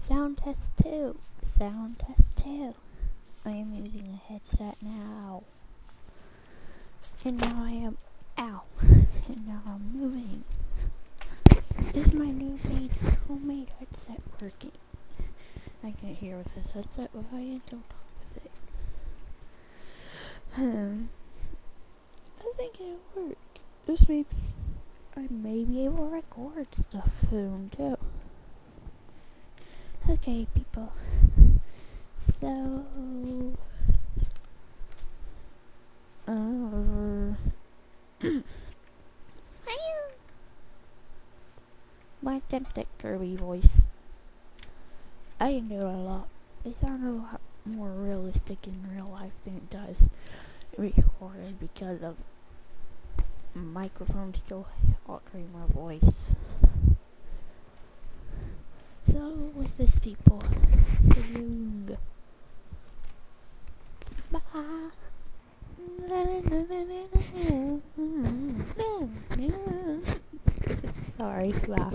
Soundtest 2. Soundtest 2. I am using a headset now. And now I am... Ow. And now I'm moving. Is my new homemade headset working? I can't hear with this headset, but I don't talk with it. I think it'll work. This means I may be able to record stuff soon, too. Okay, people. So... my attempted Kirby voice. I can do it a lot. It sounds a lot more realistic in real life than it does recorded because of microphone still altering my voice. So with this, people, salute. Bye. Sorry, bye.